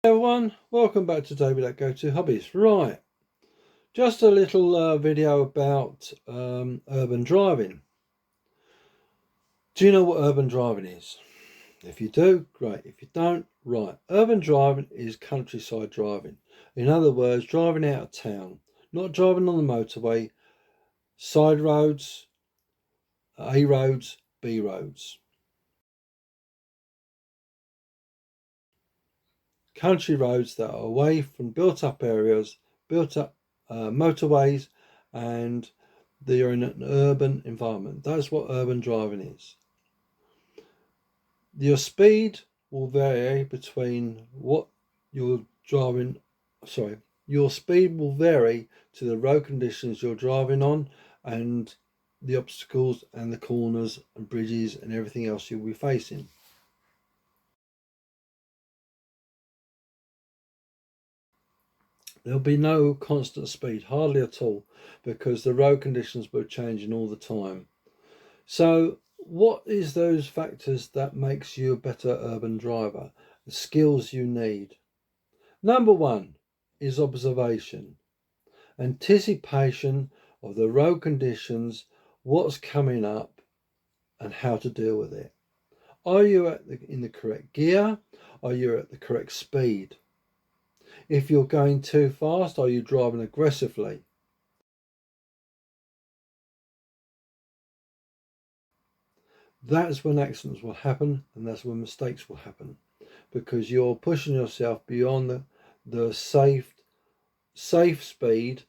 Hey everyone, welcome back to David at Go To Hobbies. Right, just a little video about urban driving. Do you know what urban driving is? If you do, great. If you don't, right. Urban driving is countryside driving. In other words, driving out of town, not driving on the motorway, side roads, A roads, B roads. Country roads that are away from built up areas, built up motorways, and you're in an urban environment. That's what urban driving is. Your speed will vary between what you're driving, your speed will vary to the road conditions you're driving on and the obstacles and the corners and bridges and everything else you'll be facing. There'll be no constant speed, hardly at all, because the road conditions will be changing all the time. So what is those factors that makes you a better urban driver? The skills you need. Number one is observation, anticipation of the road conditions, what's coming up and how to deal with it. Are you in the correct gear? Are you at the correct speed? If you're going too fast, are you driving aggressively? That's when accidents will happen, and that's when mistakes will happen, because you're pushing yourself beyond the safe speed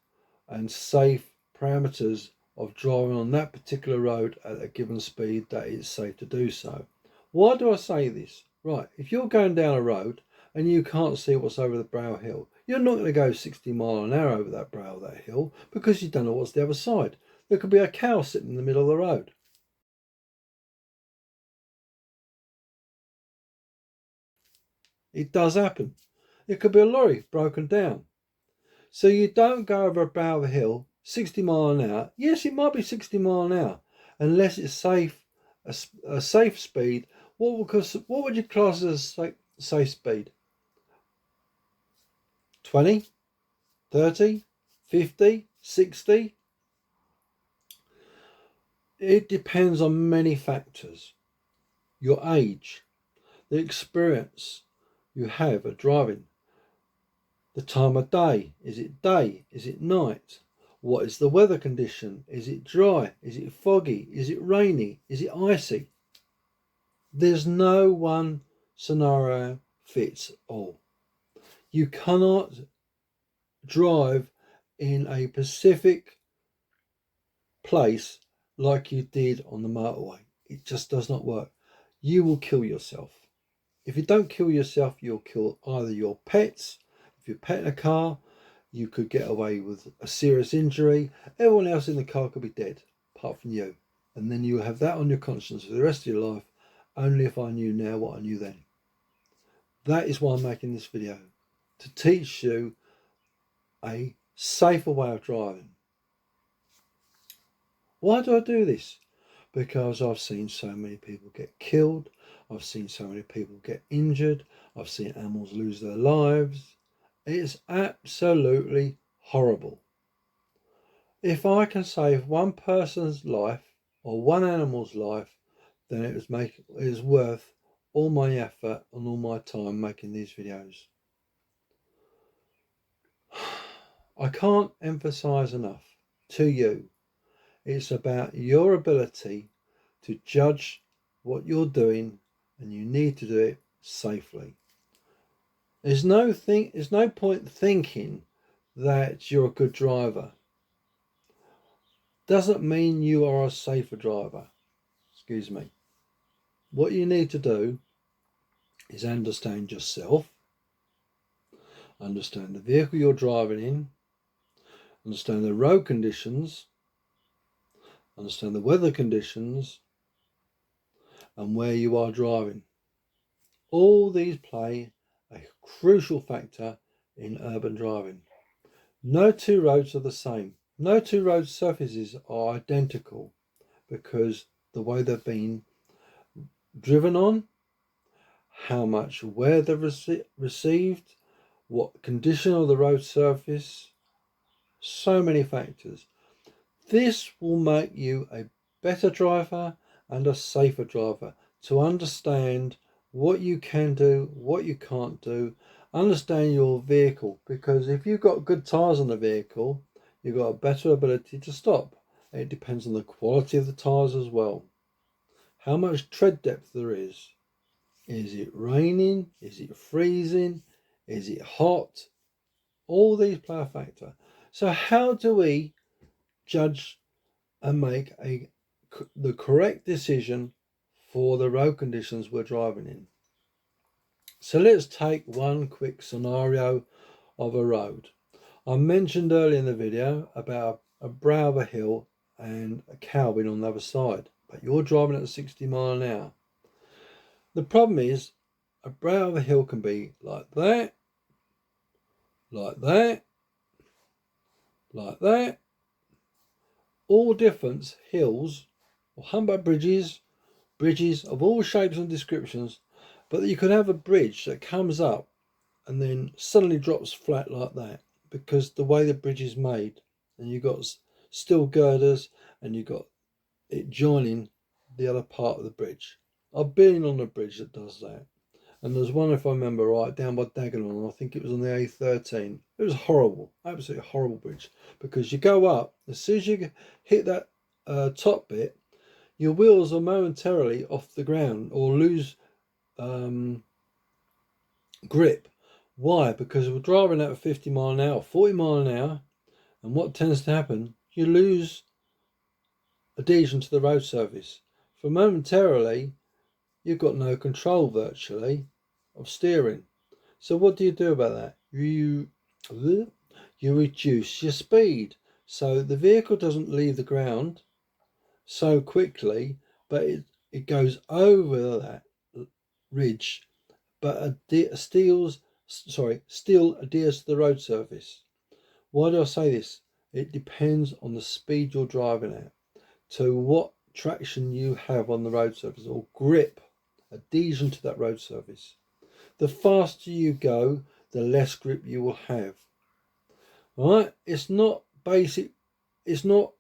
and safe parameters of driving on that particular road at a given speed that it's safe to do so. Why do I say this? Right, if you're going down a road and you can't see what's over the brow hill, you're not going to go 60 miles an hour over that brow of that hill because you don't know what's the other side. There could be a cow sitting in the middle of the road. It does happen. It could be a lorry broken down. So you don't go over a brow of a hill 60 miles an hour. Yes, it might be 60 miles an hour, unless it's safe, a safe speed. What would you class as safe speed? 20, 30, 50, 60? It depends on many factors. Your age, the experience you have at driving, the time of day. Is it night? What is the weather condition? Is it dry? Is it foggy? Is it rainy? Is it icy? There's no one scenario fits all. You cannot drive in a specific place like you did on the motorway. It just does not work. You will kill yourself. If you don't kill yourself, you'll kill either your pets. If you're petting a car, you could get away with a serious injury. Everyone else in the car could be dead, apart from you. And then you have that on your conscience for the rest of your life. Only if I knew now what I knew then. That is why I'm making this video, to teach you a safer way of driving. Why do I do this? Because I've seen so many people get killed. I've seen so many people get injured. I've seen animals lose their lives. It's absolutely horrible. If I can save one person's life or one animal's life, then it is worth all my effort and all my time making these videos. I can't emphasize enough to you, it's about your ability to judge what you're doing, and you need to do it safely. There's no point thinking that you're a good driver. Doesn't mean you are a safer driver. Excuse me. What you need to do is understand yourself, understand the vehicle you're driving in, understand the road conditions, understand the weather conditions, and where you are driving. All these play a crucial factor in urban driving. No two roads are the same. No two road surfaces are identical because the way they've been driven on, how much wear they've received, what condition of the road surface, so many factors. This will make you a better driver and a safer driver, to understand what you can do, what you can't do, understand your vehicle, because if you've got good tyres on the vehicle, you've got a better ability to stop. It depends on the quality of the tyres as well. How much tread depth there is. Is it raining? Is it freezing? Is it hot? All these play a factor. So how do we judge and make the correct decision for the road conditions we're driving in? So let's take one quick scenario of a road. I mentioned earlier in the video about a brow of a hill and a cow being on the other side, but you're driving at 60 miles an hour. The problem is, a brow of a hill can be like that, like that, like that. All different hills or humpback bridges of all shapes and descriptions, but you could have a bridge that comes up and then suddenly drops flat like that, because the way the bridge is made, and you've got steel girders and you've got it joining the other part of the bridge. I've been on a bridge that does that, and there's one, if I remember right, down by Dagenham. I think it was on the A13. It was horrible, absolutely horrible bridge, because you go up, as soon as you hit that top bit, your wheels are momentarily off the ground or lose grip. Why? Because we're driving at 50 miles an hour, 40 miles an hour, and what tends to happen, you lose adhesion to the road surface. For momentarily, you've got no control virtually of steering. So what do you do about that? You reduce your speed, so the vehicle doesn't leave the ground so quickly, but it goes over that ridge, but still adheres to the road surface. Why do I say this? It depends on the speed you're driving at, to what traction you have on the road surface, or grip, adhesion to that road surface. The faster you go, the less grip you will have. All right? It's not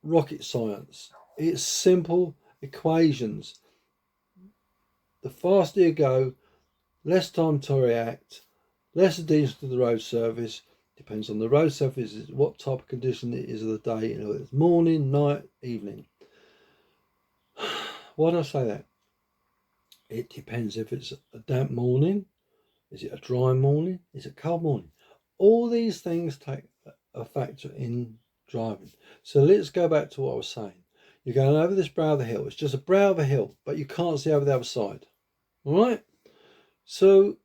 rocket science. It's simple equations. The faster you go, less time to react, less adhesion to the road surface. Depends on the road surface, what type of condition it is of the day. You know, it's morning, night, evening. Why do I say that? It depends if it's a damp morning, is it a dry morning, is it a cold morning? All these things take a factor in driving. So let's go back to what I was saying. You're going over this brow of the hill. It's just a brow of a hill, but you can't see over the other side. All right? So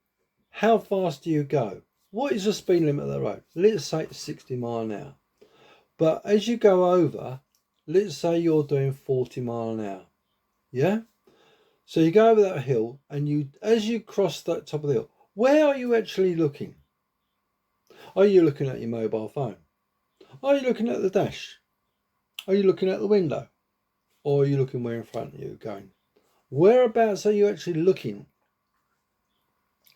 how fast do you go? What is the speed limit of the road? Let's say it's 60 miles an hour. But as you go over, let's say you're doing 40 miles an hour. Yeah? So you go over that hill, and as you cross that top of the hill, where are you actually looking? Are you looking at your mobile phone? Are you looking at the dash? Are you looking at the window? Or are you looking where in front of you going? Whereabouts are you actually looking?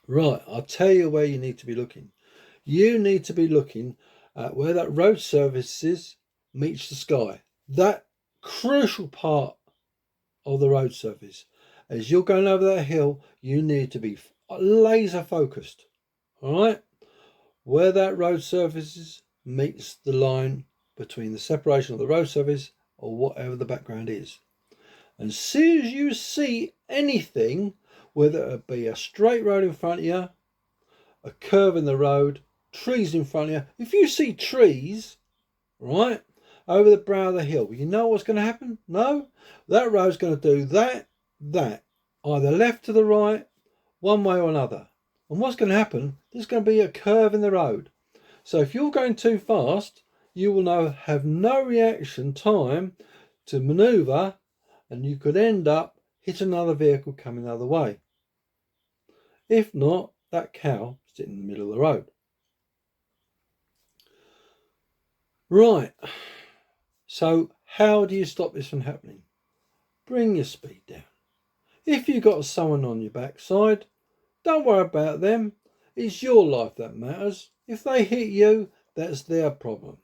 Right, I'll tell you where you need to be looking. You need to be looking at where that road surface meets the sky. That crucial part of the road surface. As you're going over that hill, you need to be laser focused. All right? Where that road surface meets the line between the separation of the road surface or whatever the background is. And as soon as you see anything, whether it be a straight road in front of you, a curve in the road, trees in front of you, if you see trees, right, over the brow of the hill, you know what's going to happen? No, that road's going to do that, either left to the right, one way or another. And what's going to happen? There's going to be a curve in the road. So if you're going too fast, you will have no reaction time to manoeuvre, and you could end up hitting another vehicle coming the other way. If not, that cow sitting in the middle of the road. Right. So how do you stop this from happening? Bring your speed down. If you've got someone on your backside, don't worry about them. It's your life that matters. If they hit you, that's their problem.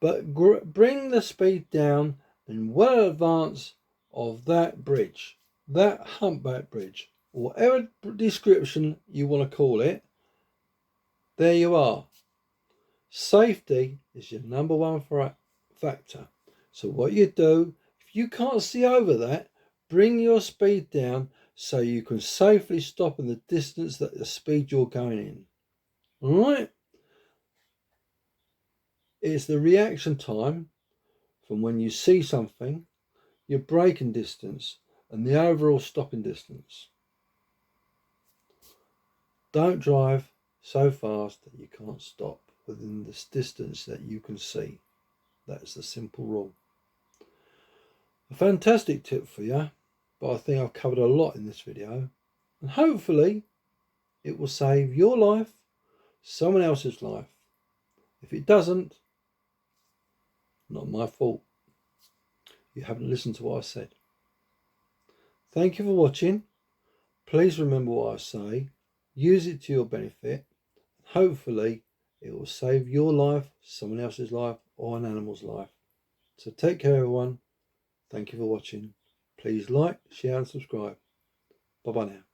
But bring the speed down in well in advance of that bridge, that humpback bridge, or whatever description you want to call it. There you are. Safety is your number one factor. So what you do, if you can't see over that, bring your speed down so you can safely stop in the distance that the speed you're going in. Alright? It's the reaction time from when you see something, your braking distance, and the overall stopping distance. Don't drive so fast that you can't stop within this distance that you can see. That's the simple rule. A fantastic tip for you, but I think I've covered a lot in this video, and hopefully it will save your life, someone else's life. If it doesn't, not my fault. You haven't listened to what I said. Thank you for watching. Please remember what I say. Use it to your benefit. Hopefully it will save your life, someone else's life, or an animal's life. So take care, everyone. Thank you for watching. Please like, share and subscribe. Bye bye now.